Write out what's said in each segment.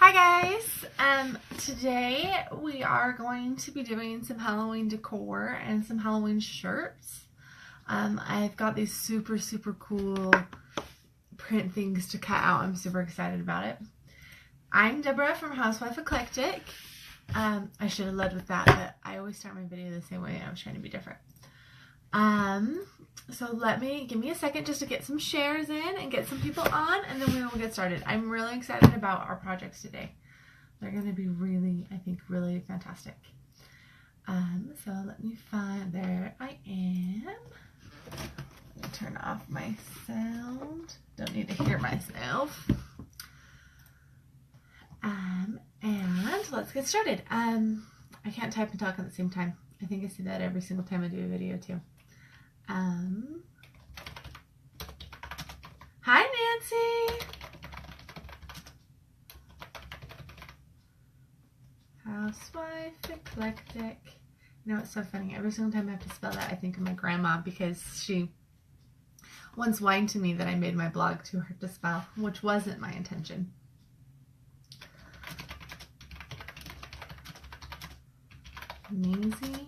Hi guys! Today we are going to be doing some Halloween decor and some Halloween shirts. I've got these super cool print things to cut out. I'm super excited about it. I'm Deborah from Housewife Eclectic. I should have led with that, but I always start my video the same way. I was trying to be different. So give me a second just to get some shares in and get some people on, and then we will get started. I'm really excited about our projects today. They're going to be really fantastic. So let me find, there I am. Let me turn off my sound. Don't need to hear myself. And let's get started. I can't type and talk at the same time. I think I see that every single time I do a video too. Hi Nancy! Housewife Eclectic. You know, it's so funny. Every single time I have to spell that, I think of my grandma because she once whined to me that I made my blog too hard to spell, which wasn't my intention. Amazing.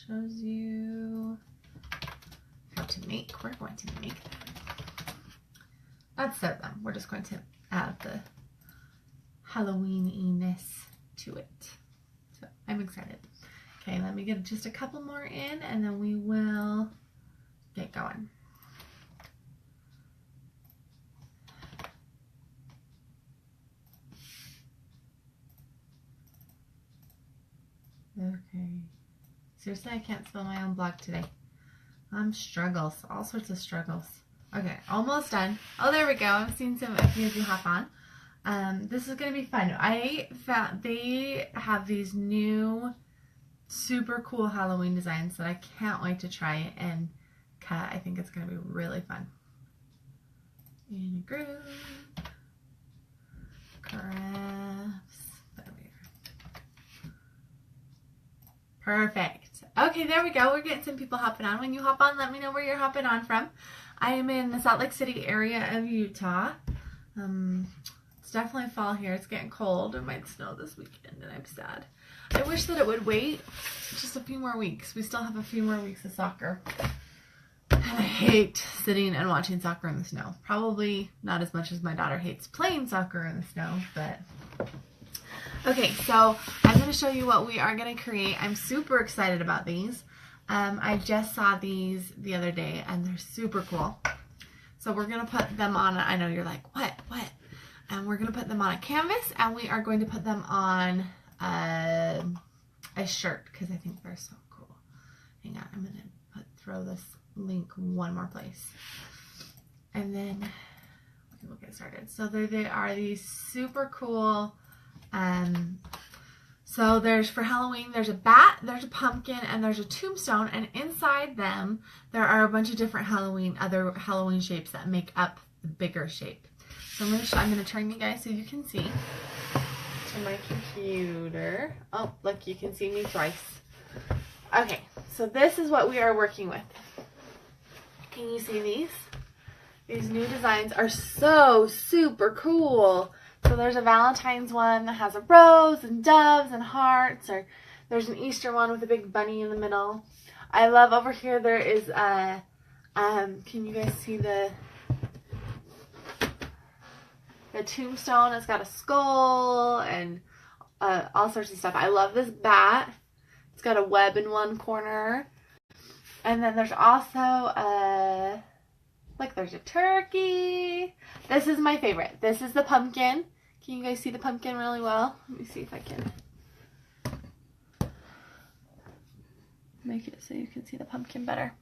Shows you how to make. We're going to make them. Let's set them. We're just going to add the Halloween-iness to it. So I'm excited. Okay, let me get just a couple more in and then we will get going. Okay. Seriously, I can't spell my own blog today. Struggles. All sorts of struggles. Okay, almost done. Oh, there we go. I've seen a few of you hop on. This is going to be fun. I found they have these new super cool Halloween designs that I can't wait to try and cut. I think it's going to be really fun. In a group. Crafts. There we go. Perfect. Okay, there we go. We're getting some people hopping on. When you hop on, let me know where you're hopping on from. I am in the Salt Lake City area of Utah. It's definitely fall here. It's getting cold. It might snow this weekend, and I'm sad. I wish that it would wait just a few more weeks. We still have a few more weeks of soccer. And I hate sitting and watching soccer in the snow. Probably not as much as my daughter hates playing soccer in the snow, but... Okay, so I'm going to show you what we are going to create. I'm super excited about these. I just saw these the other day and they're super cool. So we're going to put them on, I know you're like, what? And we're going to put them on a canvas and we are going to put them on a shirt because I think they're so cool. Hang on, I'm going to throw this link one more place. And then we'll get started. So they are these super cool. So there's, for Halloween, there's a bat, there's a pumpkin, and there's a tombstone, and inside them, there are a bunch of different other Halloween shapes that make up the bigger shape. So I'm going to turn you guys so you can see to my computer. Oh, look, you can see me twice. Okay, so this is what we are working with. Can you see these? These new designs are so super cool. So there's a Valentine's one that has a rose and doves and hearts, or there's an Easter one with a big bunny in the middle. I love over here there is a, can you guys see the tombstone? It's got a skull and all sorts of stuff. I love this bat. It's got a web in one corner. And then there's also there's a turkey. This is my favorite. This is the pumpkin. Can you guys see the pumpkin really well? Let me see if I can make it so you can see the pumpkin better.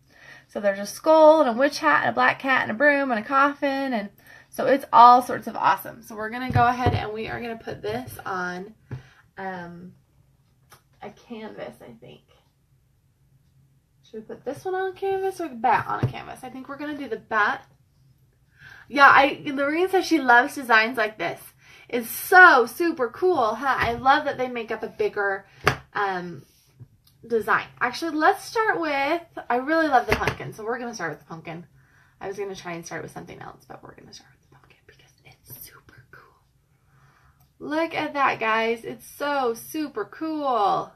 So there's a skull and a witch hat and a black cat and a broom and a coffin, and so it's all sorts of awesome. So we're going to go ahead and we are going to put this on a canvas, I think. Should we put this one on canvas or the bat on a canvas? I think we're going to do the bat. Yeah, Lorene says she loves designs like this. It's so super cool, huh? I love that they make up a bigger design. Actually, let's start with, I really love the pumpkin, so we're going to start with the pumpkin. I was going to try and start with something else, but we're going to start with the pumpkin because it's super cool. Look at that, guys. It's so super cool.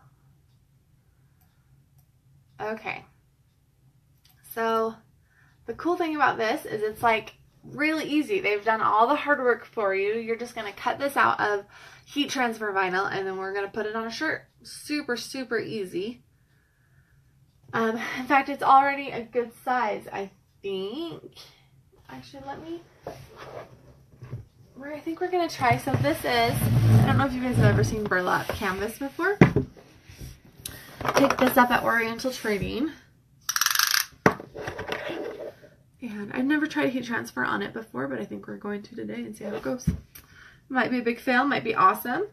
Okay. So the cool thing about this is it's like really easy. They've done all the hard work for you. You're just going to cut this out of heat transfer vinyl and then we're going to put it on a shirt. Super, super easy. In fact, it's already a good size, I think. Actually, I think we're going to try. So this is, I don't know if you guys have ever seen burlap canvas before. Picked this up at Oriental Trading. And I've never tried heat transfer on it before, but I think we're going to today and see how it goes. Might be a big fail, might be awesome.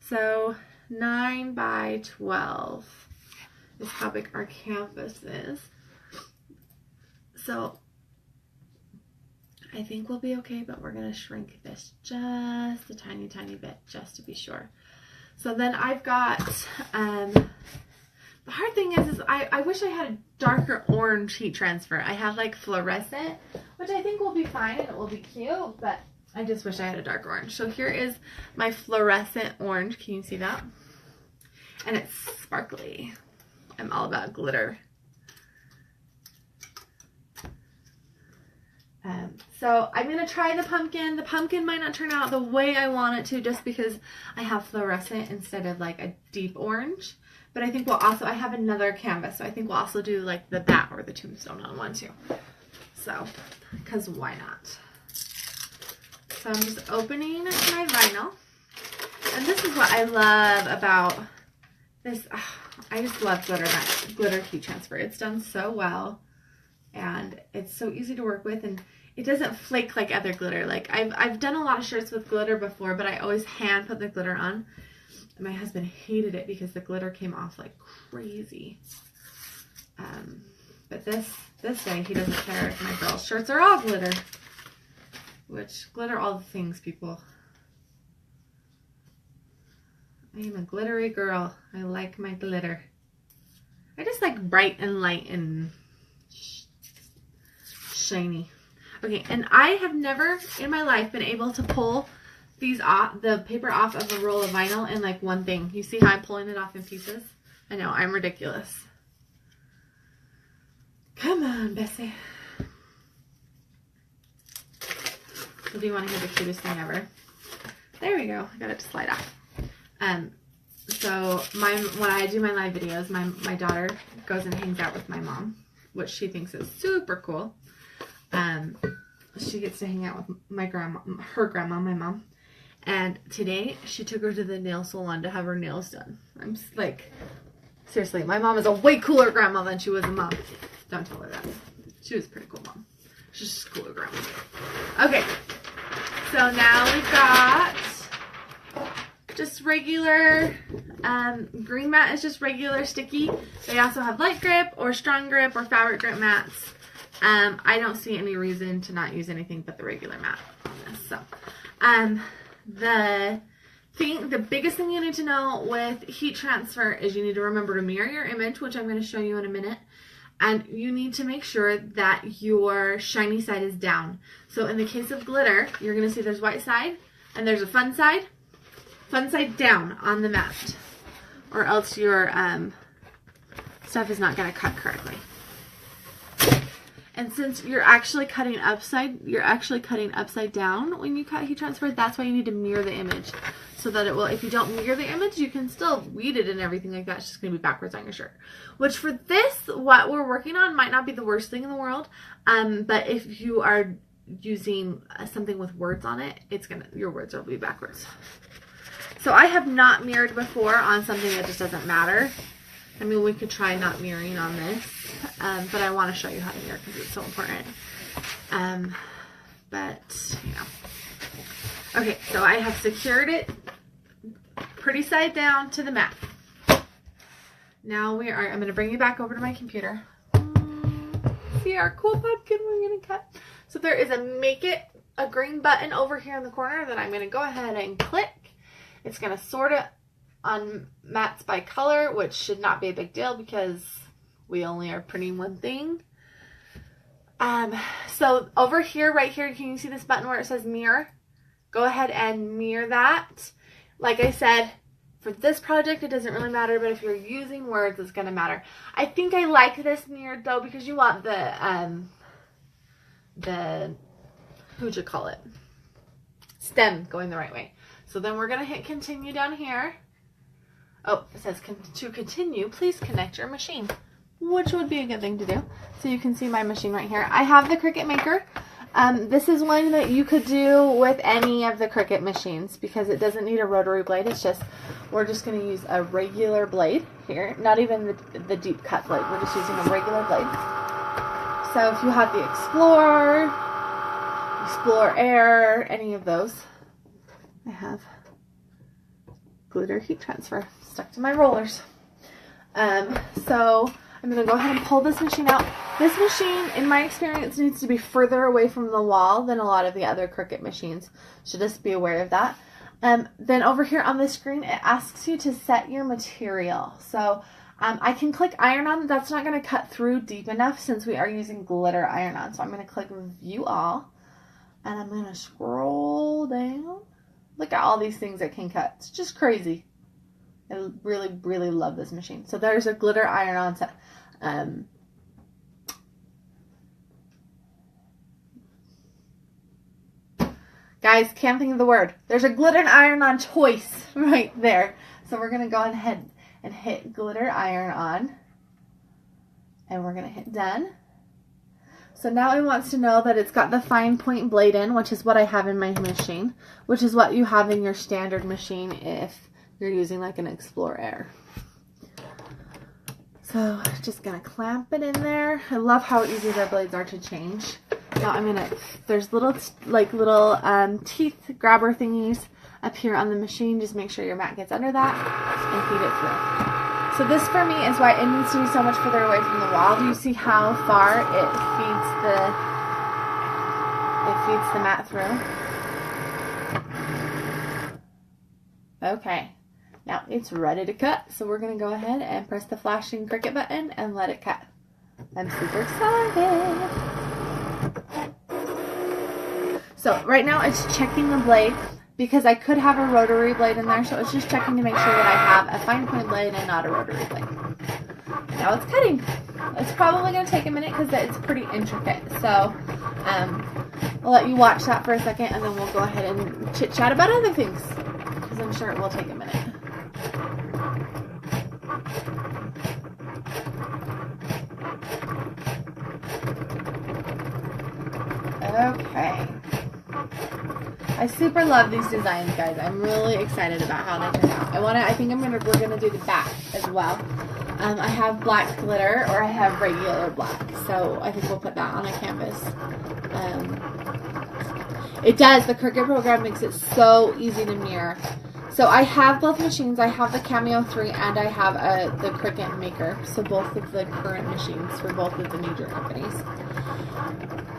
So 9 by 12 is how big our canvas is. So I think we'll be okay, but we're going to shrink this just a tiny, tiny bit just to be sure. So then I've got, the hard thing is I wish I had a darker orange heat transfer. I have like fluorescent, which I think will be fine and it will be cute, but I just wish I had a dark orange. So here is my fluorescent orange. Can you see that? And it's sparkly. I'm all about glitter. So I'm going to try the pumpkin. The pumpkin might not turn out the way I want it to just because I have fluorescent instead of like a deep orange. But I think we'll also, I have another canvas, so I think we'll also do like the bat or the tombstone on one too. So, because why not? So I'm just opening my vinyl. And this is what I love about this. I just love glitter heat transfer. It's done so well. And it's so easy to work with. And it doesn't flake like other glitter. Like I've done a lot of shirts with glitter before, but I always hand put the glitter on. And my husband hated it because the glitter came off like crazy. But this day he doesn't care if my girls' shirts are all glitter. Which, glitter all the things, people. I am a glittery girl. I like my glitter. I just like bright and light and shiny. Okay, and I have never in my life been able to pull these off, the paper off of a roll of vinyl in like one thing. You see how I'm pulling it off in pieces? I know, I'm ridiculous. Come on, Bessie. So do you want to hear the cutest thing ever? There we go. I got it to slide off. So when I do my live videos, my daughter goes and hangs out with my mom, which she thinks is super cool. She gets to hang out with her grandma, my mom. And today she took her to the nail salon to have her nails done. I'm just like, seriously, my mom is a way cooler grandma than she was a mom. Don't tell her that. She was a pretty cool mom. She's just a cooler grandma. Okay. So now we've got just regular, green mat is just regular sticky. They also have light grip or strong grip or fabric grip mats. I don't see any reason to not use anything but the regular mat on this. So, the biggest thing you need to know with heat transfer is you need to remember to mirror your image, which I'm going to show you in a minute. And you need to make sure that your shiny side is down. So in the case of glitter, you're going to see there's white side and there's a fun side down on the mat. Or else your stuff is not going to cut correctly. And since you're actually cutting upside down when you cut heat transfer, that's why you need to mirror the image. So that it will, if you don't mirror the image, you can still read it and everything like that. It's just going to be backwards on your shirt. Which for this, what we're working on might not be the worst thing in the world. But if you are using something with words on it, your words will be backwards. So I have not mirrored before on something that just doesn't matter. I mean, we could try not mirroring on this. But I want to show you how to mirror because it's so important. But, you know. Okay, so I have secured it pretty side down to the mat. Now I'm going to bring you back over to my computer. See our cool pumpkin we're going to cut. So there is a green button over here in the corner that I'm going to go ahead and click. It's going to sort it on mats by color, which should not be a big deal because we only are printing one thing. So So over here, right here, can you see this button where it says mirror? Go ahead and mirror that. Like I said, for this project, it doesn't really matter, but if you're using words, it's going to matter. I think I like this mirrored though, because you want who'd you call it? Stem going the right way. So then we're going to hit continue down here. Oh, it says to continue, please connect your machine, which would be a good thing to do. So you can see my machine right here. I have the Cricut Maker. This is one that you could do with any of the Cricut machines because it doesn't need a rotary blade. It's just, we're just going to use a regular blade here. Not even the deep cut blade. We're just using a regular blade. So if you have the Explorer, Air, any of those, I have glitter heat transfer stuck to my rollers. So I'm going to go ahead and pull this machine out. This machine, in my experience, needs to be further away from the wall than a lot of the other Cricut machines. So just be aware of that. Then over here on the screen, it asks you to set your material. So I can click iron on. That's not going to cut through deep enough since we are using glitter iron on. So I'm going to click view all. And I'm going to scroll down. Look at all these things it can cut. It's just crazy. I really, really love this machine. So there's a glitter iron-on set. Guys, can't think of the word. There's a glitter and iron-on choice right there. So we're going to go ahead and hit glitter iron-on. And we're going to hit done. So now it wants to know that it's got the fine point blade in, which is what I have in my machine, which is what you have in your standard machine if you're using like an Explorer Air. So just gonna clamp it in there. I love how easy their blades are to change. Now I'm gonna, there's little teeth grabber thingies up here on the machine. Just make sure your mat gets under that and feed it through. So this for me is why it needs to be so much further away from the wall. Do you see how far it feeds the mat through? Okay, now it's ready to cut. So we're gonna go ahead and press the flashing Cricut button and let it cut. I'm super excited. So right now it's checking the blade, because I could have a rotary blade in there, so it's just checking to make sure that I have a fine point blade and not a rotary blade. Now it's cutting. It's probably going to take a minute because it's pretty intricate, so I'll let you watch that for a second and then we'll go ahead and chit chat about other things, because I'm sure it will take a minute. Okay. I super love these designs, guys. I'm really excited about how they turn out. I think we're gonna do the back as well. I have black glitter, or I have regular black, so I think we'll put that on a canvas. It does. The Cricut program makes it so easy to mirror. So I have both machines. I have the Cameo 3 and I have the Cricut Maker. So both of the current machines for both of the major companies.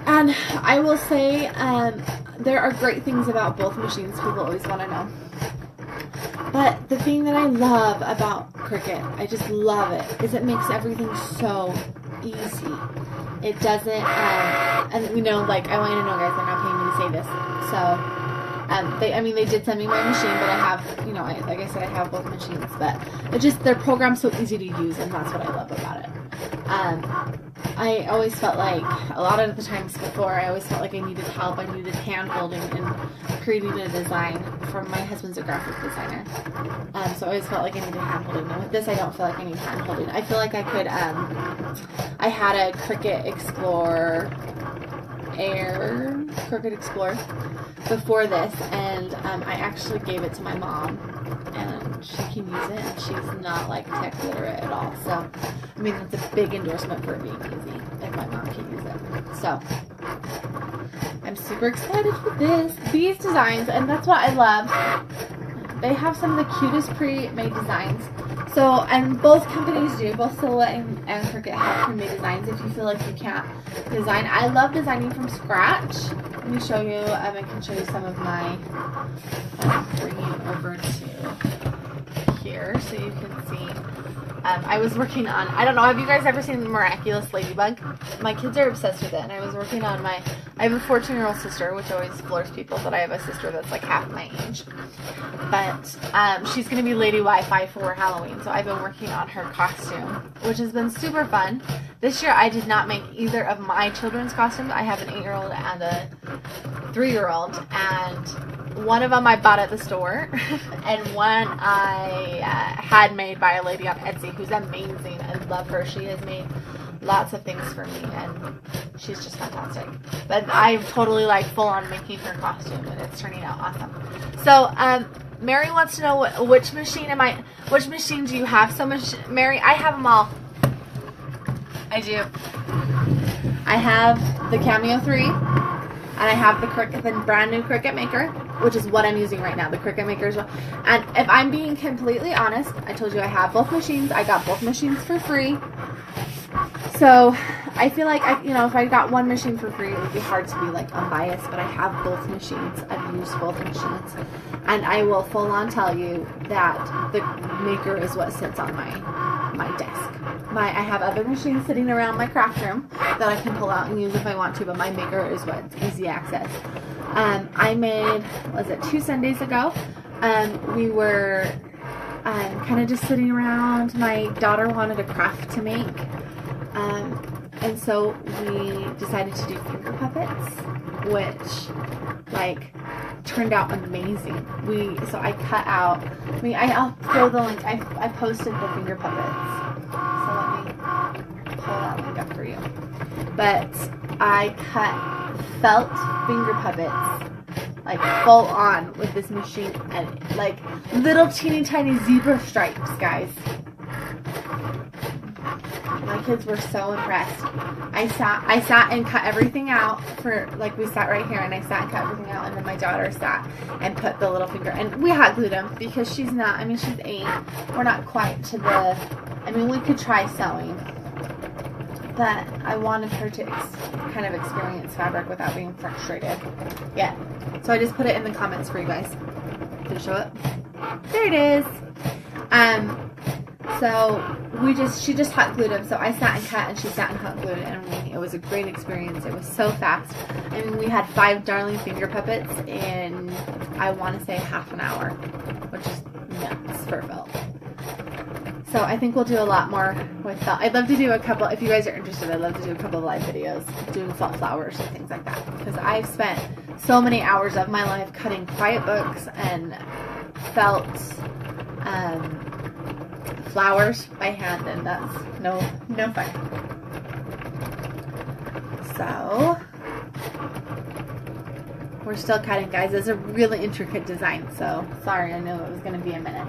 And I will say there are great things about both machines people always want to know. But the thing that I love about Cricut, I just love it, is it makes everything so easy. It doesn't, and you know, like, I want you to know, guys, they're not paying me to say this. So, they did send me my machine, but I have, you know, like I said, I have both machines. But it just, their program's so easy to use, and that's what I love about it. I always felt like, a lot of the times before, I always felt like I needed help. I needed hand holding and creating a design. From my husband's a graphic designer, so I always felt like I needed hand holding. And with this, I don't feel like I need hand holding. I feel like I could. I had a Cricut Explorer Air, Cricut Explorer before this, and I actually gave it to my mom, and she can use it, and she's not like tech literate at all. So, I mean, that's a big endorsement for it being easy if my mom can use it. So, I'm super excited for these designs, and that's what I love. They have some of the cutest pre-made designs. So, and both companies do, both Silhouette and Cricut have pre-made designs if you feel like you can't design. I love designing from scratch. Let me show you, I can show you some of my, bringing it over to here so you can see I was working on, I don't know, have you guys ever seen Miraculous Ladybug? My kids are obsessed with it, and I was working on I have a 14-year-old sister, which always floors people, but I have a sister that's like half my age. But she's going to be Lady Wi-Fi for Halloween, so I've been working on her costume, which has been super fun. This year I did not make either of my children's costumes. I have an 8-year-old and a 3-year-old, and one of them I bought at the store, and one I had made by a lady on Etsy who's amazing. I love her. She has made lots of things for me, and she's just fantastic. But I'm totally like full on making her costume, and it's turning out awesome. So, Mary wants to know which machine do you have? So much, Mary, I have them all. I do. I have the Cameo 3, and I have the brand new Cricut Maker, which is what I'm using right now, the Cricut Maker as well. And if I'm being completely honest, I told you I have both machines. I got both machines for free. So I feel like, if I got one machine for free, it would be hard to be like unbiased, but I have both machines. I've used both machines. And I will full on tell you that the Maker is what sits on my desk. I have other machines sitting around my craft room that I can pull out and use if I want to, but my Maker is what's easy access. I made, was it 2 Sundays ago? We were kind of just sitting around. My daughter wanted a craft to make. And so we decided to do finger puppets, which turned out amazing. So I cut out, I'll throw the link. I posted the finger puppets. So let me pull that link up for you. But I cut felt finger puppets, like full on with this machine, and like little teeny tiny zebra stripes, guys. My kids were so impressed. I sat and cut everything out we sat right here, and I sat and cut everything out, and then my daughter sat and put the little finger, and we hot glued them because she's 8. We're not quite to we could try sewing, but I wanted her to kind of experience fabric without being frustrated yet. So I just put it in the comments for you guys. Did it show up? There it is. So she just hot glued them. So I sat and cut, and she sat and hot glued it, and it was a great experience. It was so fast. We had 5 darling finger puppets in, I want to say, half an hour, which is nuts for felt. So I think we'll do a lot more with felt. I'd love to do a couple, if you guys are interested, I'd love to do a couple of live videos doing felt flowers and things like that, because I've spent so many hours of my life cutting quiet books and felt flowers by hand, and that's no fun. So we're still cutting, guys. It's a really intricate design, so sorry, I know it was going to be a minute.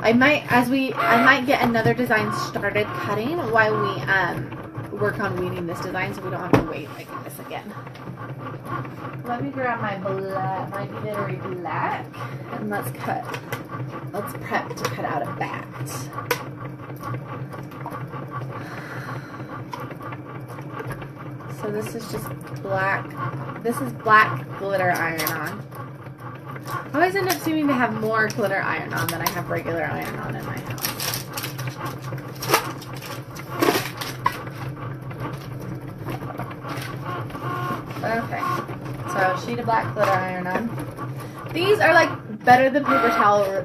I might get another design started cutting while we work on weeding this design, so we don't have to wait like this again. Let me grab my glittery black, and let's prep to cut out a bat. So this is just black. This is black glitter iron-on. I always end up seeming to have more glitter iron-on than I have regular iron-on in my house. Okay, so a sheet of black glitter iron-on. These are like better than paper towel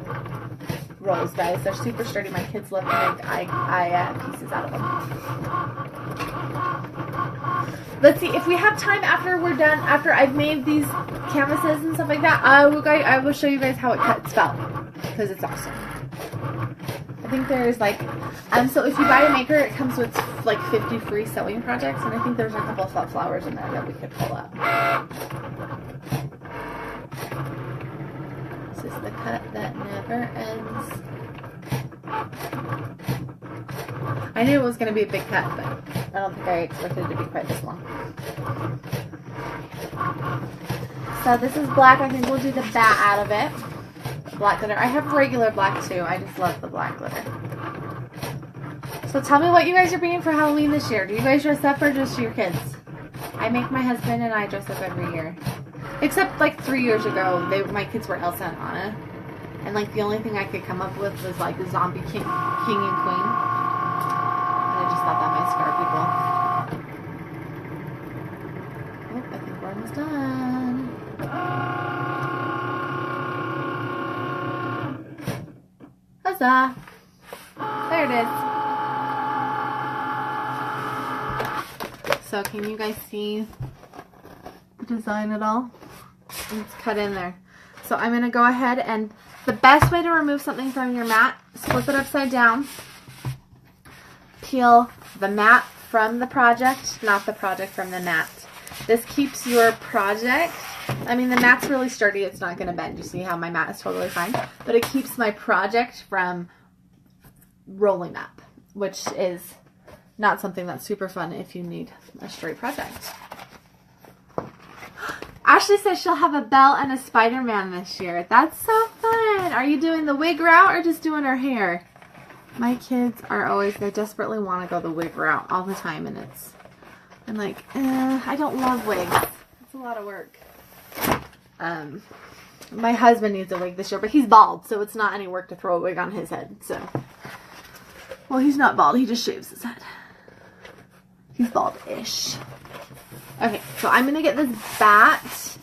rolls, guys. They're super sturdy. My kids love to make pieces out of them. Let's see if we have time after we're done. After I've made these canvases and stuff like that, I will show you guys how it cuts felt, because it's awesome. I think there's so if you buy a Maker, it comes with like 50 free sewing projects, and I think there's a couple of felt flowers in there that we could pull up. This is the cut that never ends. I knew it was going to be a big cut, but I don't think I expected it to be quite this long. So this is black. I think we'll do the bat out of it. Black glitter. I have regular black too. I just love the black glitter. So tell me what you guys are being for Halloween this year. Do you guys dress up or just your kids? I make my husband and I dress up every year. Except like 3 years ago, my kids were Elsa and Anna. And like the only thing I could come up with was like the zombie king and queen. And I just thought that might scare people. Oh, I think we're almost done. Huzzah! There it is. So can you guys see the design at all? It's cut in there. So I'm going to go ahead and the best way to remove something from your mat is flip it upside down. Peel the mat from the project, not the project from the mat. This keeps your project, I mean the mat's really sturdy, it's not going to bend. You see how my mat is totally fine? But it keeps my project from rolling up, which is not something that's super fun if you need a straight project. Ashley says she'll have a Belle and a Spider-Man this year. That's so fun. Are you doing the wig route or just doing her hair? My kids are always, they desperately want to go the wig route all the time. And I'm like, I don't love wigs. It's a lot of work. My husband needs a wig this year, but he's bald. So it's not any work to throw a wig on his head. So, well, he's not bald. He just shaves his head. He's bald-ish. Okay, so I'm going to get this bat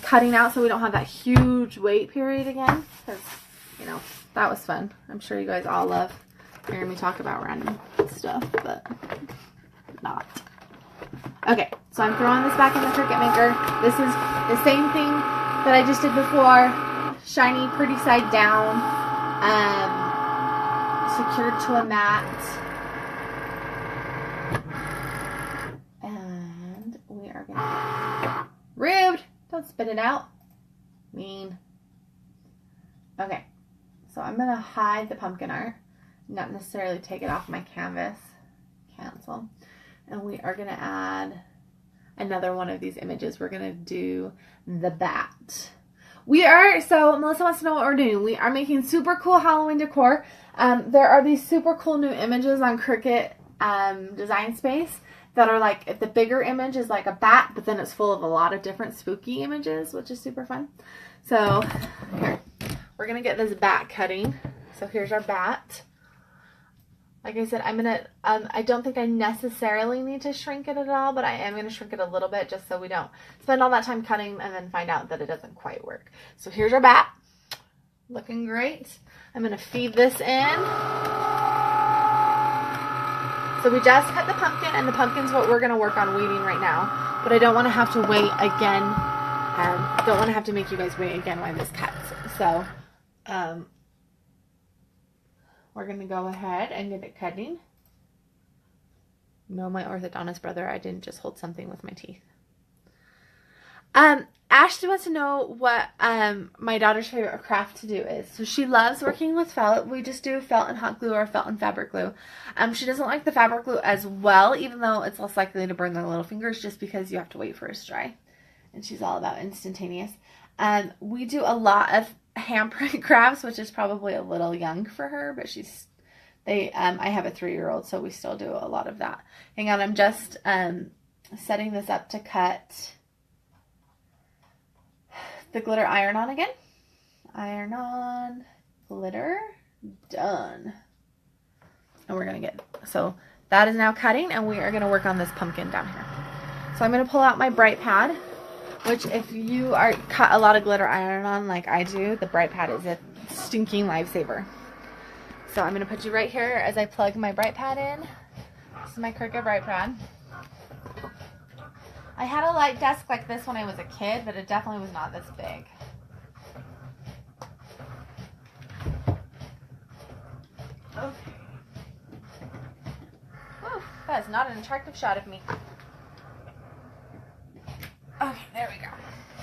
cutting out so we don't have that huge wait period again. Because, you know, that was fun. I'm sure you guys all love hearing me talk about random stuff, but not. Okay, so I'm throwing this back in the Cricut Maker. This is the same thing that I just did before. Shiny, pretty side down. Secured to a mat. Rude! Don't spit it out. Mean. Okay. So I'm going to hide the pumpkin art. Not necessarily take it off my canvas. Cancel. And we are going to add another one of these images. We're going to do the bat. So Melissa wants to know what we're doing. We are making super cool Halloween decor. There are these super cool new images on Cricut Design Space. That are like, the bigger image is like a bat, but then it's full of a lot of different spooky images, which is super fun. So, here, we're going to get this bat cutting. So here's our bat. Like I said, I'm going to, I don't think I necessarily need to shrink it at all, but I am going to shrink it a little bit just so we don't spend all that time cutting and then find out that it doesn't quite work. So here's our bat. Looking great. I'm going to feed this in. So we just cut the pumpkin, and the pumpkin's what we're going to work on weeding right now. But I don't want to have to wait again. Don't want to have to make you guys wait again while this cuts. So we're going to go ahead and get it cutting. No, my orthodontist brother, I didn't just hold something with my teeth. Ashley wants to know what my daughter's favorite craft to do is. So she loves working with felt. We just do felt and hot glue or felt and fabric glue. She doesn't like the fabric glue as well, even though it's less likely to burn their little fingers just because you have to wait for it to dry. And she's all about instantaneous. We do a lot of handprint crafts, which is probably a little young for her, but I have a 3-year-old, so we still do a lot of that. Hang on, I'm just setting this up to cut the glitter iron on again. Iron on, glitter, done. And we're going to so that is now cutting, and we are going to work on this pumpkin down here. So I'm going to pull out my bright pad, which if you cut a lot of glitter iron on like I do, the bright pad is a stinking lifesaver. So I'm going to put you right here as I plug my bright pad in. This is my Cricut bright pad. I had a light desk like this when I was a kid, but it definitely was not this big. Okay. Whew, that is not an attractive shot of me. Okay, there we go.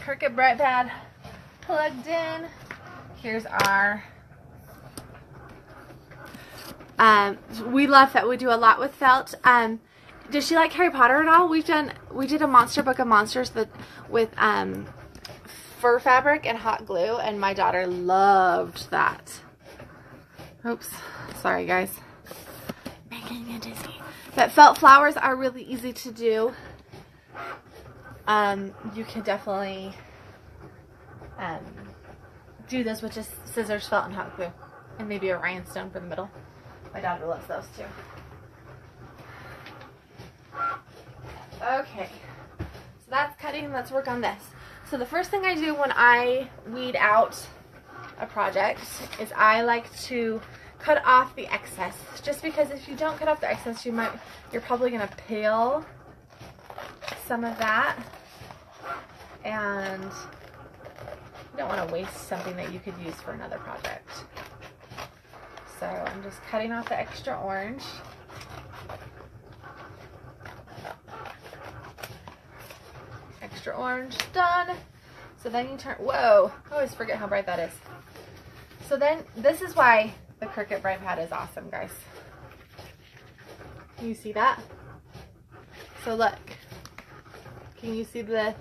Cricut bright pad plugged in. Here's our... we love felt. We do a lot with felt. Does she like Harry Potter at all? We did a Monster Book of Monsters with fur fabric and hot glue, and my daughter loved that. Oops, sorry guys. Making me dizzy. But felt flowers are really easy to do. You can definitely do this with just scissors, felt, and hot glue. And maybe a rhinestone for the middle. My daughter loves those too. Okay, so that's cutting. Let's work on this. So the first thing I do when I weed out a project is I like to cut off the excess. Just because if you don't cut off the excess, you're probably gonna peel some of that, and you don't want to waste something that you could use for another project. So I'm just cutting off the extra orange. Extra orange done. So then you turn, whoa, I always forget how bright that is. So then this is why the Cricut Bride Pad is awesome, guys. Can you see that? So look, can you see the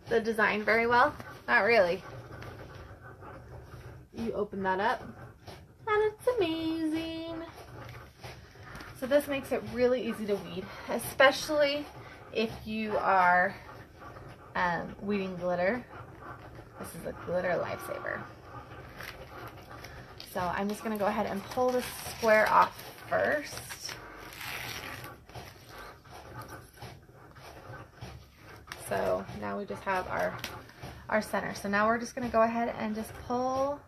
design very well? Not really. You open that up and it's amazing. So this makes it really easy to weed, especially if you are weeding glitter. This is a glitter lifesaver. So I'm just gonna go ahead and pull this square off first. So now we just have our center. So now we're just gonna go ahead and just pull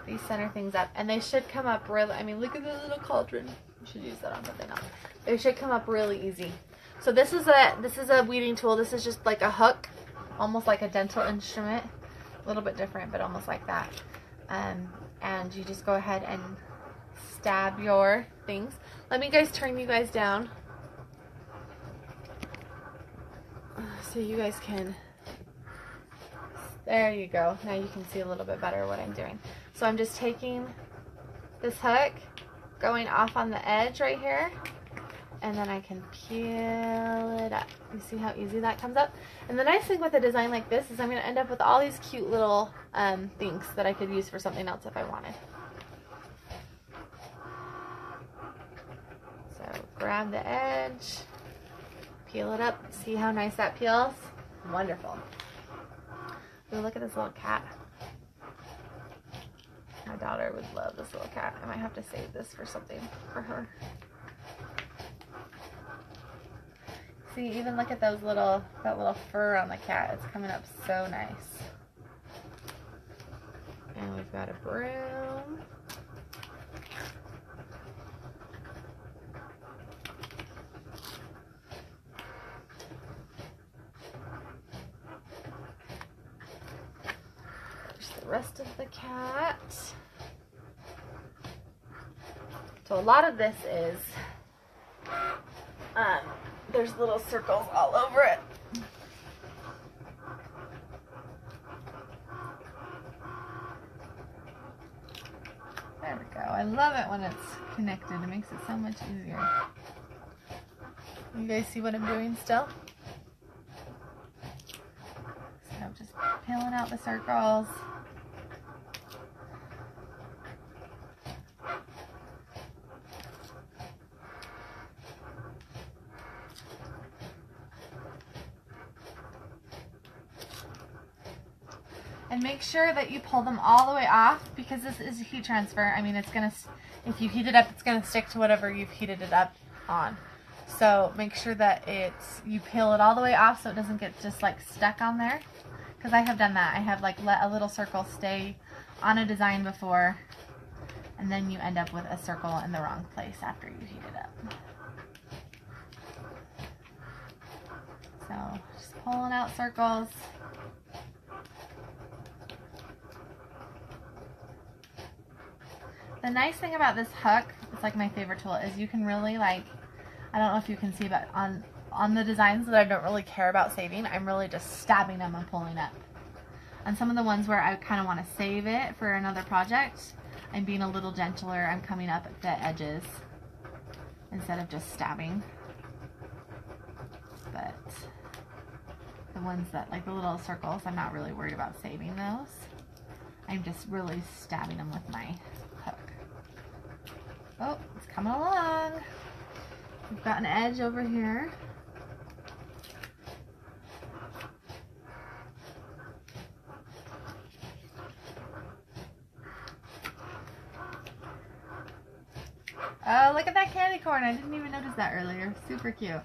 these center things up, and they should come up really, I mean, look at the little cauldron. You should use that on something else. They should come up really easy. So this is a weeding tool. This is just like a hook, almost like a dental instrument. A little bit different, but almost like that. And you just go ahead and stab your things. Let me turn you guys down so you guys can, there you go. Now you can see a little bit better what I'm doing. So I'm just taking this hook, going off on the edge right here, and then I can peel it up. You see how easy that comes up? And the nice thing with a design like this is I'm going to end up with all these cute little things that I could use for something else if I wanted. So grab the edge, peel it up. See how nice that peels? Wonderful. Ooh, look at this little cat. My daughter would love this little cat. I might have to save this for something for her. See, even look at that little fur on the cat. It's coming up so nice. And we've got a broom. There's the rest of the cat. So a lot of this is there's little circles all over it. There we go. I love it when it's connected. It makes it so much easier. You guys see what I'm doing still? So I'm just peeling out the circles. And make sure that you pull them all the way off, because this is a heat transfer. I mean, it's gonna, if you heat it up, it's gonna stick to whatever you've heated it up on. So make sure that you peel it all the way off so it doesn't get just like stuck on there. Because I have done that. I have like let a little circle stay on a design before, and then you end up with a circle in the wrong place after you heat it up. So just pulling out circles. The nice thing about this hook, it's like my favorite tool, is you can really like, I don't know if you can see, but on the designs that I don't really care about saving, I'm really just stabbing them and pulling up. On some of the ones where I kind of want to save it for another project, I'm being a little gentler. I'm coming up at the edges instead of just stabbing. But the ones that, like the little circles, I'm not really worried about saving those. I'm just really stabbing them with my hook. Oh, it's coming along. We've got an edge over here. Oh, look at that candy corn. I didn't even notice that earlier. Super cute.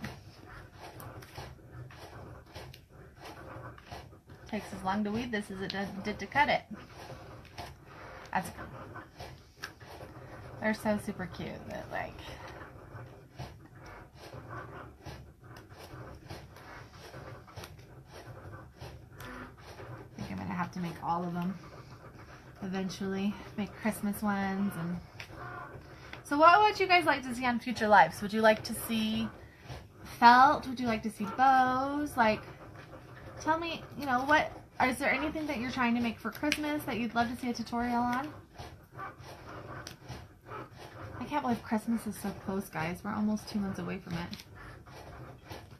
Takes as long to weed this as it did to cut it. That's good. They're so super cute that, like, I think I'm gonna have to make all of them eventually. Make Christmas ones. And so what would you guys like to see on future lives? Would you like to see felt? Would you like to see bows? Like, tell me, you know, what, is there anything that you're trying to make for Christmas that you'd love to see a tutorial on? I can't believe Christmas is so close, guys. We're almost 2 months away from it.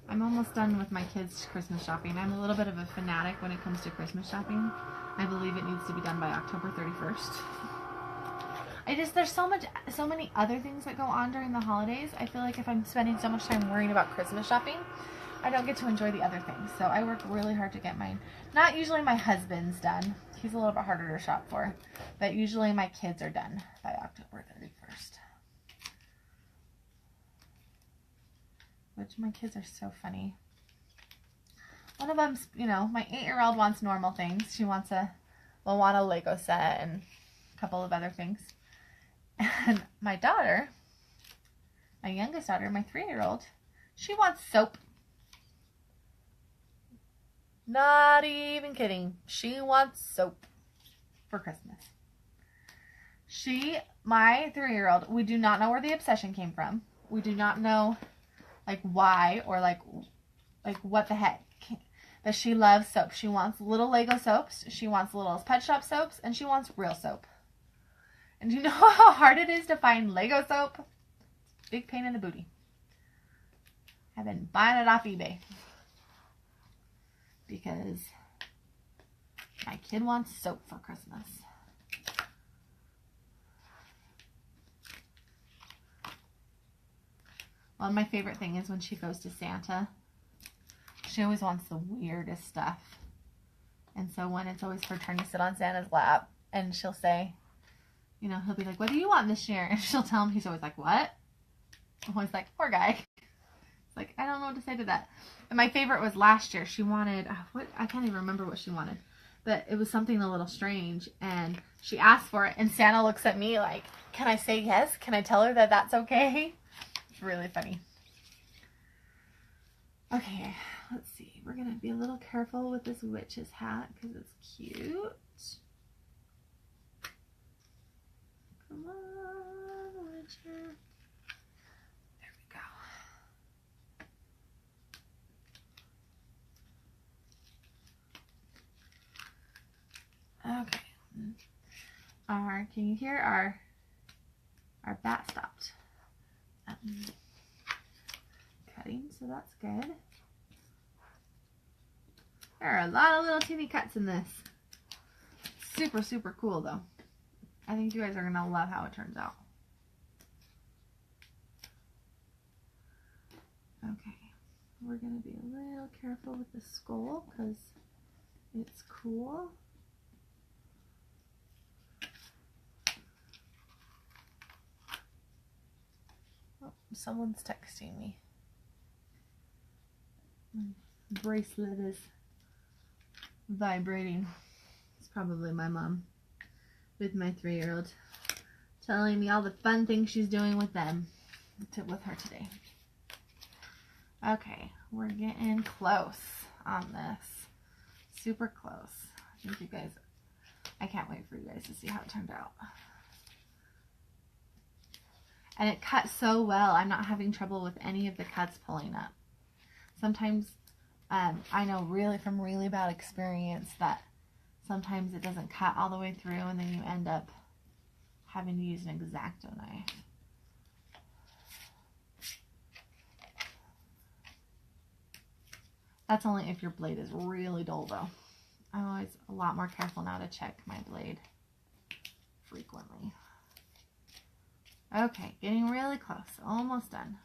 I'm almost done with my kids' Christmas shopping. I'm a little bit of a fanatic when it comes to Christmas shopping. I believe it needs to be done by October 31st. There's so many other things that go on during the holidays. I feel like if I'm spending so much time worrying about Christmas shopping, I don't get to enjoy the other things. So I work really hard to get mine. Not usually my husband's done. He's a little bit harder to shop for. But usually my kids are done by October 31st. Which my kids are so funny. One of them's, you know, my 8-year-old wants normal things. She wants a Moana Lego set and a couple of other things. And my daughter, my youngest daughter, my 3-year-old, she wants soap. Not even kidding. She wants soap for Christmas. My 3-year-old, we do not know where the obsession came from. We do not know, like, why or, like what the heck. But she loves soap. She wants little Lego soaps. She wants little pet shop soaps. And she wants real soap. And do you know how hard it is to find Lego soap? Big pain in the booty. I've been buying it off eBay. Because my kid wants soap for Christmas. Well, my favorite thing is when she goes to Santa. She always wants the weirdest stuff. And so when it's always her turn to sit on Santa's lap, and she'll say, you know, he'll be like, what do you want this year? And she'll tell him, he's always like, what? I'm always like, poor guy. It's like, I don't know what to say to that. And my favorite was last year. She wanted, I can't even remember what she wanted. But it was something a little strange. And she asked for it. And Santa looks at me like, can I say yes? Can I tell her that that's okay? It's really funny. Okay, let's see. We're going to be a little careful with this witch's hat because it's cute. Come on, witch hat. There we go. Okay. Can you hear our bat stopped cutting, so that's good. There are a lot of little teeny cuts in this. Super, super cool though. I think you guys are going to love how it turns out. Okay, we're going to be a little careful with the skull because it's cool. Oh, someone's texting me. My bracelet is vibrating. It's probably my mom with my 3-year-old telling me all the fun things she's doing with her today. Okay, we're getting close on this. Super close. I can't wait for you guys to see how it turned out. And it cut so well, I'm not having trouble with any of the cuts pulling up. Sometimes, I know from really bad experience that sometimes it doesn't cut all the way through and then you end up having to use an X-Acto knife. That's only if your blade is really dull though. I'm always a lot more careful now to check my blade frequently. Okay, getting really close. Almost done.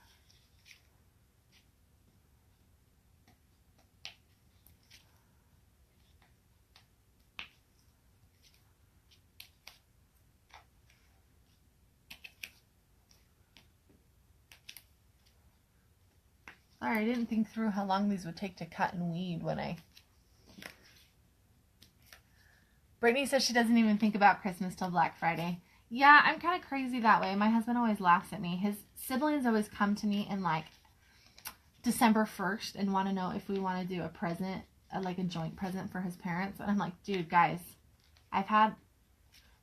Sorry, I didn't think through how long these would take to cut and weed when I... Brittany says she doesn't even think about Christmas till Black Friday. Yeah, I'm kind of crazy that way. My husband always laughs at me. His siblings always come to me in like December 1st and want to know if we want to do a present, like a joint present for his parents. And I'm like, dude, guys, I've had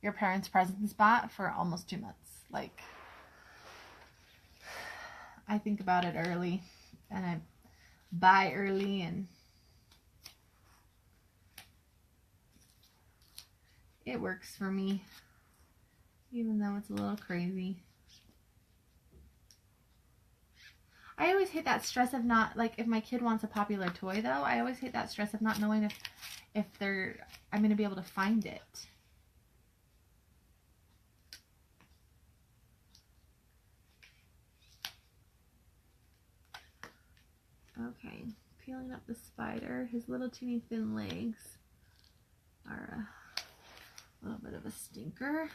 your parents' presents bought for almost 2 months. Like, I think about it early and I buy early, and it works for me, even though it's a little crazy. I always hate that stress of not, like, if my kid wants a popular toy, though, I always hate that stress of not knowing if I'm going to be able to find it. Okay, peeling up the spider. His little teeny thin legs are a little bit of a stinker.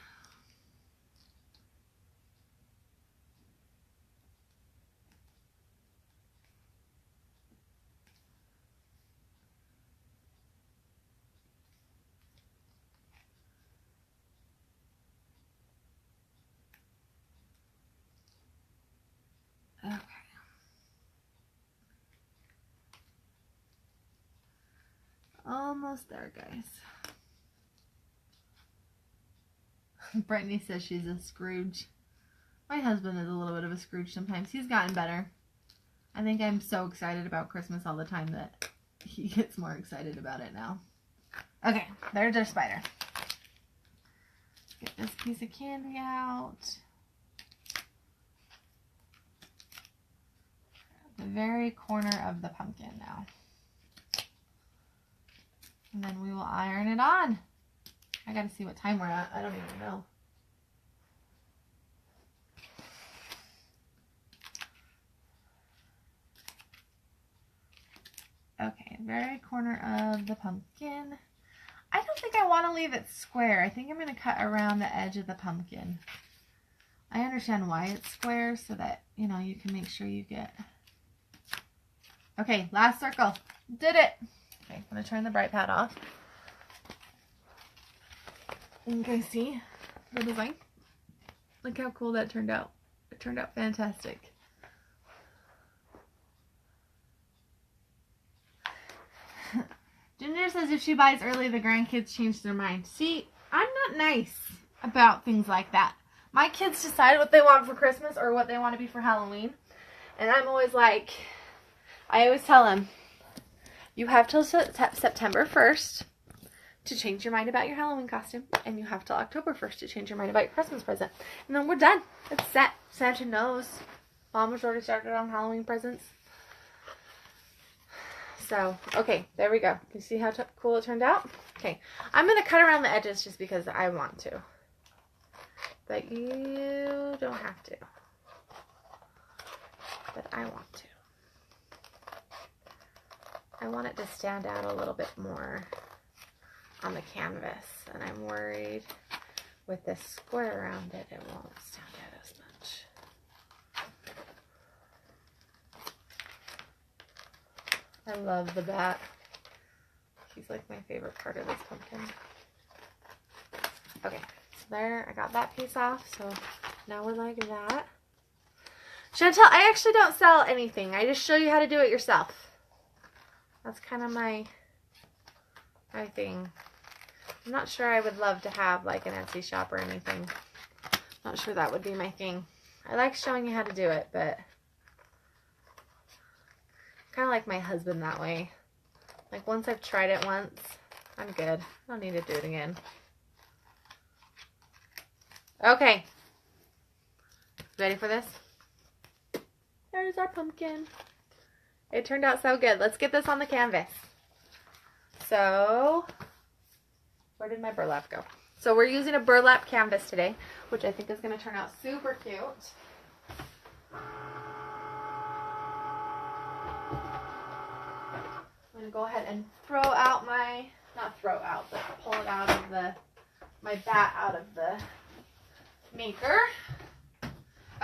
Okay. Almost there, guys. Brittany says she's a Scrooge. My husband is a little bit of a Scrooge sometimes. He's gotten better. I think I'm so excited about Christmas all the time that he gets more excited about it now. Okay, there's our spider. Get this piece of candy out. The very corner of the pumpkin now. And then we will iron it on. I gotta see what time we're at. I don't even know. Okay, very corner of the pumpkin. I don't think I want to leave it square. I think I'm going to cut around the edge of the pumpkin. I understand why it's square, so that, you know, you can make sure you get... Okay, last circle. Did it! Okay, I'm going to turn the bright pad off. And you guys see the design? Look how cool that turned out. It turned out fantastic. Ginger says if she buys early, the grandkids change their mind. See, I'm not nice about things like that. My kids decide what they want for Christmas or what they want to be for Halloween. And I'm always like, I always tell them, you have till September 1st to change your mind about your Halloween costume. And you have till October 1st to change your mind about your Christmas present. And then we're done. It's set. Santa knows. Mom was already started on Halloween presents. So, okay, there we go. You see how cool it turned out? Okay, I'm going to cut around the edges just because I want to. But you don't have to. But I want to. I want it to stand out a little bit more on the canvas. And I'm worried with this square around it, it won't stand out as much. I love the bat. He's like my favorite part of this pumpkin. Okay, so there, I got that piece off. So now we're like that. Chantel, I actually don't sell anything. I just show you how to do it yourself. That's kind of my thing. I'm not sure I would love to have like an Etsy shop or anything. Not sure that would be my thing. I like showing you how to do it, but kind of like my husband that way. Like once I've tried it once, I'm good. I don't need to do it again. Okay. Ready for this? There's our pumpkin. It turned out so good. Let's get this on the canvas. So, where did my burlap go? So we're using a burlap canvas today, which I think is going to turn out super cute. I'm going to go ahead and throw out my, not throw out, but pull it out of the, my bat out of the maker.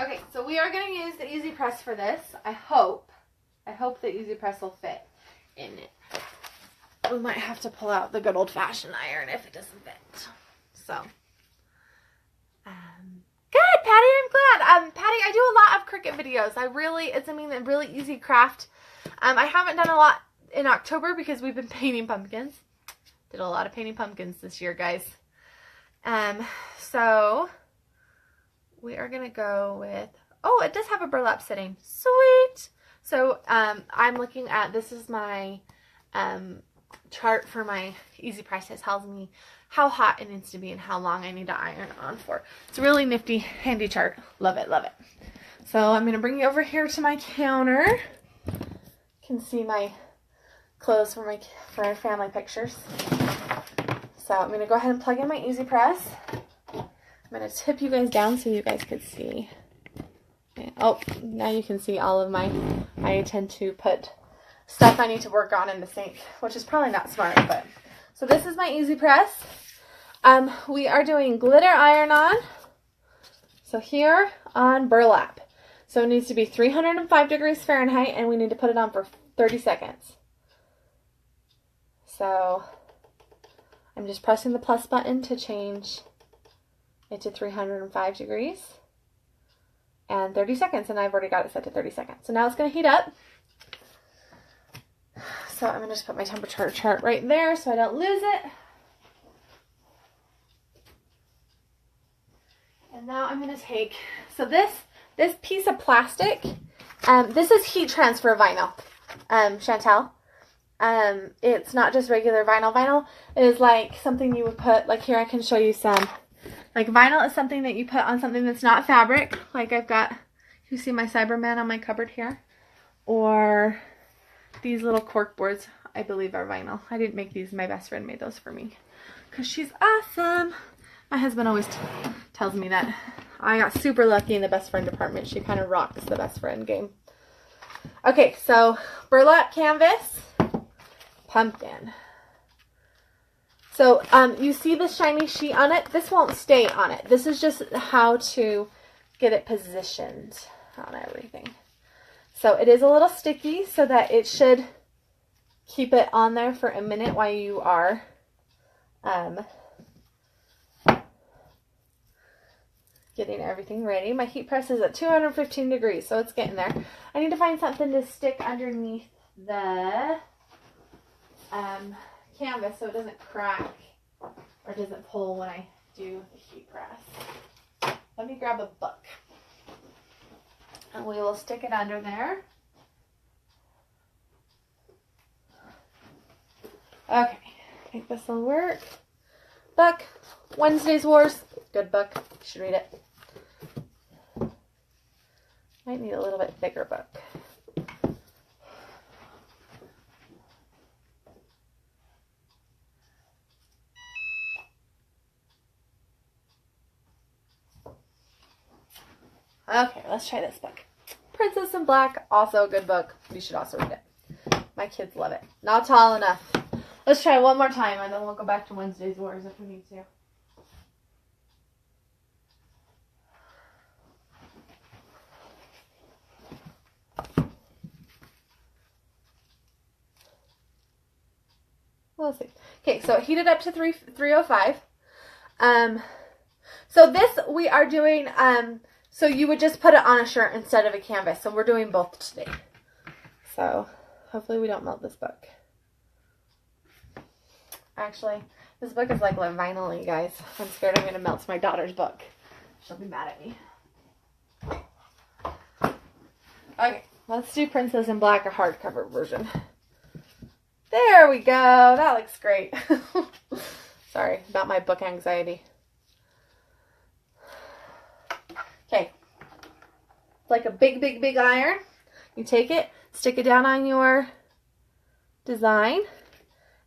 Okay, so we are going to use the Easy Press for this, I hope. I hope the Easy Press will fit in it. We might have to pull out the good old-fashioned iron if it doesn't fit. So, good, Patty. I'm glad. Patty, I do a lot of Cricut videos. It's a really easy craft. I haven't done a lot in October because we've been painting pumpkins. Did a lot of painting pumpkins this year, guys. So we are gonna go with. Oh, it does have a burlap setting. Sweet. So I'm looking at. This is my chart for my Easy Press. It tells me how hot it needs to be and how long I need to iron on for. It's a really nifty, handy chart. Love it, love it. So I'm going to bring you over here to my counter. You can see my clothes for our family pictures. So I'm going to go ahead and plug in my Easy Press. I'm going to tip you guys down so you guys could see. Oh, now you can see all of I tend to put stuff I need to work on in the sink, which is probably not smart, but. So this is my Easy Press. We are doing glitter iron-on. So here on burlap. So it needs to be 305 degrees Fahrenheit, and we need to put it on for 30 seconds. So I'm just pressing the plus button to change it to 305 degrees. And 30 seconds, and I've already got it set to 30 seconds. So now it's going to heat up. So I'm going to just put my temperature chart right there so I don't lose it. And now I'm going to take, so this piece of plastic, this is heat transfer vinyl, Chantel. It's not just regular vinyl. Vinyl is like something you would put, like here I can show you some. Like vinyl is something that you put on something that's not fabric. Like I've got, you see my Cyberman on my cupboard here? Or these little cork boards, I believe, are vinyl. I didn't make these. My best friend made those for me. Because she's awesome. My husband always tells me that. I got super lucky in the best friend department. She kind of rocks the best friend game. Okay, so burlap canvas, pumpkin. So you see the shiny sheet on it? This won't stay on it. This is just how to get it positioned on everything. So it is a little sticky so that it should keep it on there for a minute while you are getting everything ready. My heat press is at 215 degrees, so it's getting there. I need to find something to stick underneath the canvas so it doesn't crack or doesn't pull when I do the heat press. Let me grab a book. And we will stick it under there. Okay, I think this will work. Book, Wednesday's Wars. Good book. You should read it. Might need a little bit bigger book. Okay, let's try this book. Princess in Black, also a good book. You should also read it. My kids love it. Not tall enough. Let's try one more time, and then we'll go back to Wednesday's Wars if we need to. We'll see. Okay, so it heated up to 305. So this we are doing, so you would just put it on a shirt instead of a canvas. So we're doing both today. So hopefully we don't melt this book. Actually, this book is like vinyl, you guys. I'm scared I'm going to melt my daughter's book. She'll be mad at me. Okay, let's do Princess in Black, a hardcover version. There we go. That looks great. Sorry about my book anxiety. Okay. Like a big, big, big iron. You take it, stick it down on your design,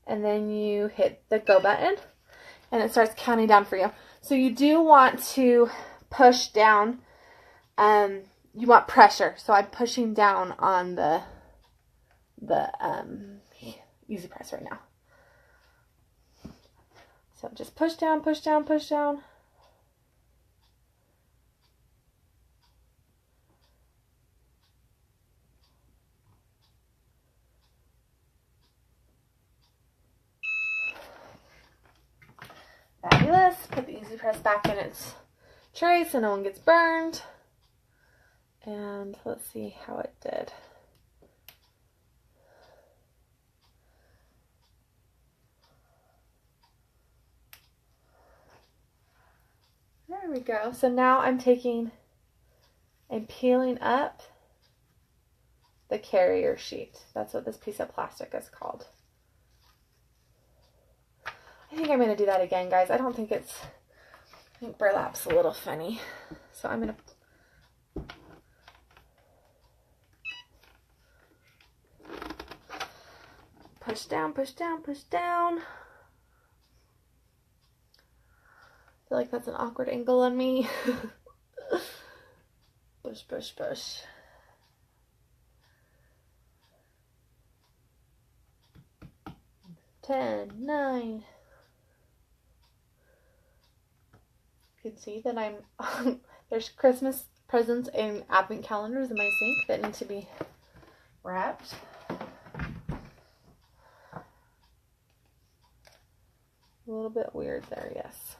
and then you hit the go button, and it starts counting down for you. So you do want to push down. You want pressure. So I'm pushing down on the Easy Press right now. So just push down, push down, push down. press back in its tray so no one gets burned. And let's see how it did. There we go. So now I'm taking and peeling up the carrier sheet. That's what this piece of plastic is called. I think I'm going to do that again, guys. I think burlap's a little funny. So I'm going to push down, push down, push down. I feel like that's an awkward angle on me. Push, push, push. Ten, 9. You can see that there's Christmas presents and advent calendars in my sink that need to be wrapped. A little bit weird there, yes.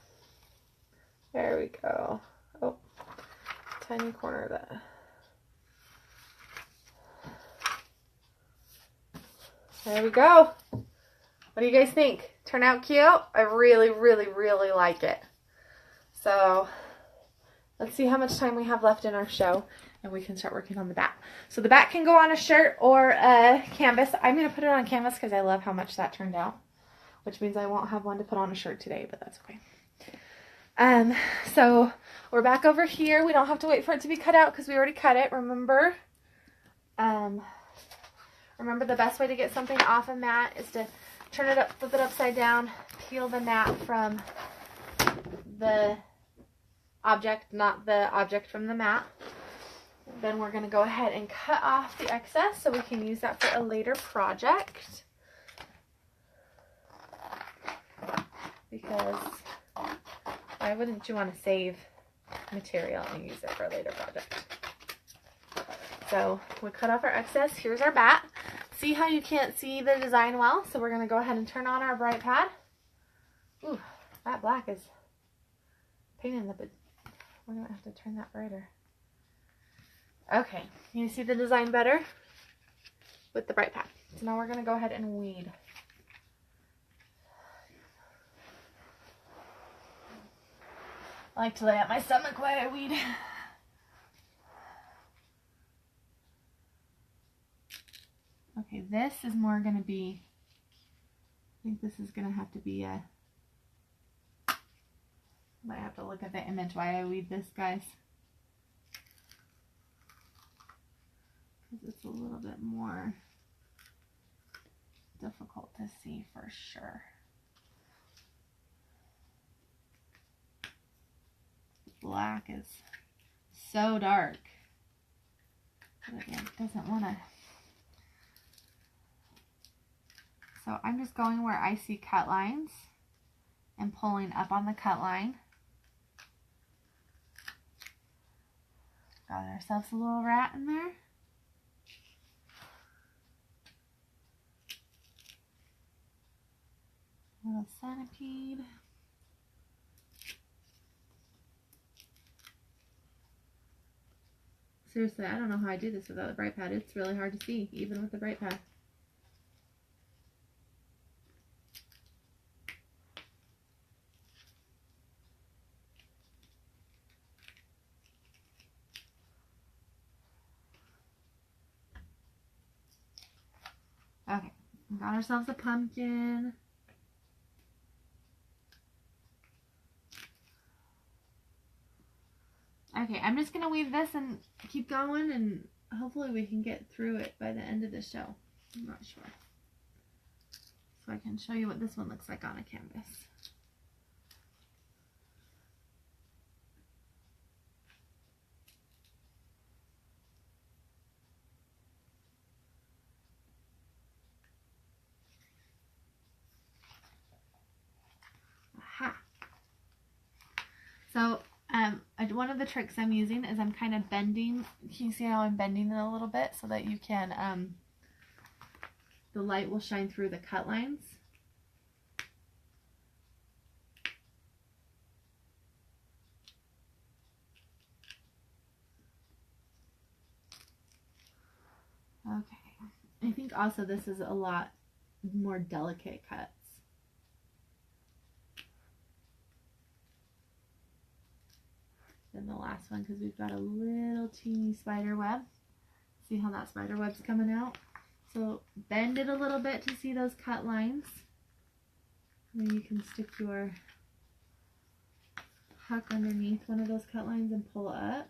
There we go. Oh, tiny corner of that. There we go. What do you guys think? Turn out cute? I really, really, really like it. So let's see how much time we have left in our show and we can start working on the bat. So the bat can go on a shirt or a canvas. I'm going to put it on canvas because I love how much that turned out, which means I won't have one to put on a shirt today, but that's okay. So we're back over here. We don't have to wait for it to be cut out because we already cut it. Remember the best way to get something off a mat is to turn it up, flip it upside down, peel the mat from the object, not the object from the mat. Then we're going to go ahead and cut off the excess so we can use that for a later project. Because why wouldn't you want to save material and use it for a later project? So we cut off our excess. Here's our bat. See how you can't see the design well? So we're going to go ahead and turn on our bright pad. Ooh, that black is pain in the butt. We're going to have to turn that brighter. Okay, you see the design better with the bright pad. So now we're going to go ahead and weed. I like to lay out my stomach while I weed. Okay, this is more going to be, I think this is going to have to be a, I might have to look at the image while I weed this, guys. Because it's a little bit more difficult to see for sure. The black is so dark. But it doesn't want to. So I'm just going where I see cut lines and pulling up on the cut line. Got ourselves a little rat in there. A little centipede. Seriously, I don't know how I do this without the bright pad. It's really hard to see, even with the bright pad. Okay, we got ourselves a pumpkin. Okay, I'm just going to weave this and keep going, and hopefully we can get through it by the end of the show. I'm not sure. So I can show you what this one looks like on a canvas. Aha! So, one of the tricks I'm using is I'm kind of bending. Can you see how I'm bending it a little bit so that you can, the light will shine through the cut lines. I think also this is a lot more delicate cuts. Than the last one, because we've got a little teeny spider web. See how that spider web's coming out? So bend it a little bit to see those cut lines. And then you can stick your hook underneath one of those cut lines and pull up.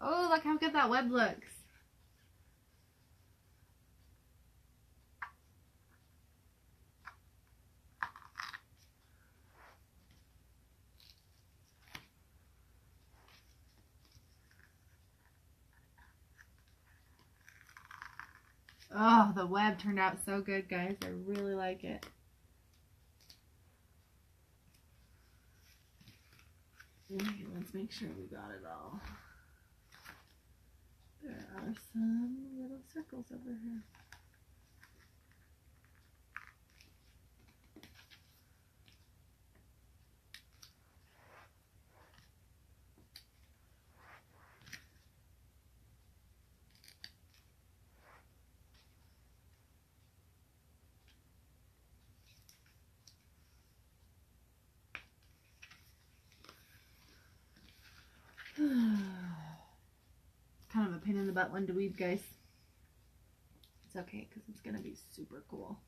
Oh, look how good that web looks. Oh, the web turned out so good, guys. I really like it. Okay, let's make sure we got it all. There are some little circles over here. Kind of a pain in the butt one to weave, guys. It's okay because it's going to be super cool.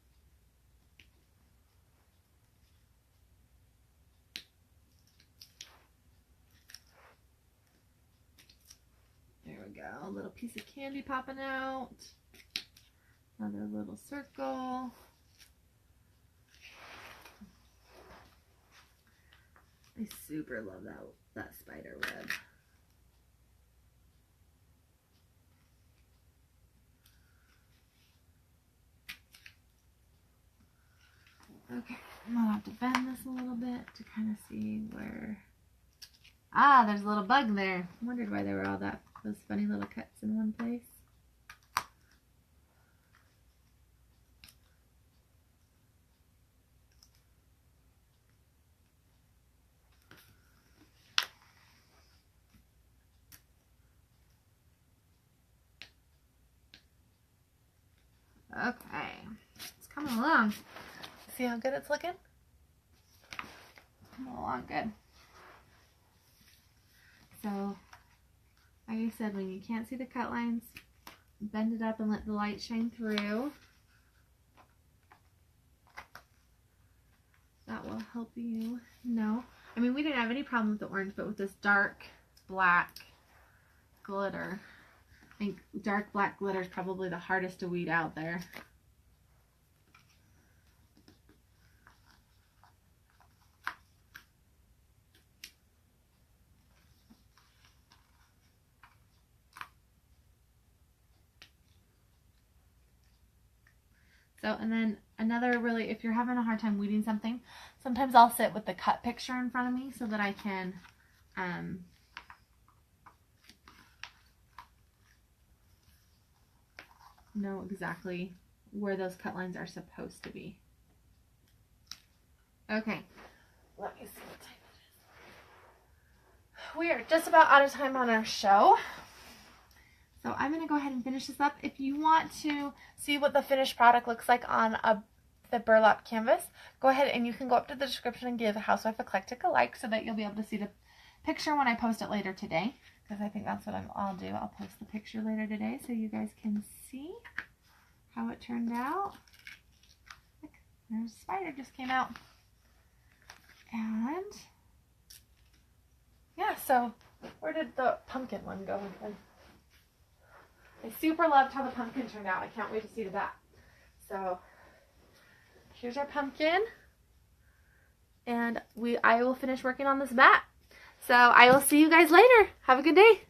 There we go. A little piece of candy popping out. Another little circle. I super love that spider web. Okay, I'm gonna have to bend this a little bit to kind of see where. Ah, there's a little bug there. Wondered why there were all those funny little cuts in one place. Okay, it's coming along. See how good it's looking? It's coming along good. So, like I said, when you can't see the cut lines, bend it up and let the light shine through. That will help you know. I mean, we didn't have any problem with the orange, but with this dark black glitter, I think dark black glitter is probably the hardest to weed out there. So, and then another really, if you're having a hard time weeding something, sometimes I'll sit with the cut picture in front of me so that I can know exactly where those cut lines are supposed to be. Okay, let me see what time it is. We are just about out of time on our show. So I'm going to go ahead and finish this up. If you want to see what the finished product looks like on the burlap canvas, go ahead and you can go up to the description and give Housewife Eclectic a like so that you'll be able to see the picture when I post it later today. Because I think that's what I'll do. I'll post the picture later today so you guys can see how it turned out. Look, there's a spider just came out. And yeah, so where did the pumpkin one go again? I super loved how the pumpkin turned out. I can't wait to see the back. So here's our pumpkin. And I will finish working on this bat. So I will see you guys later. Have a good day.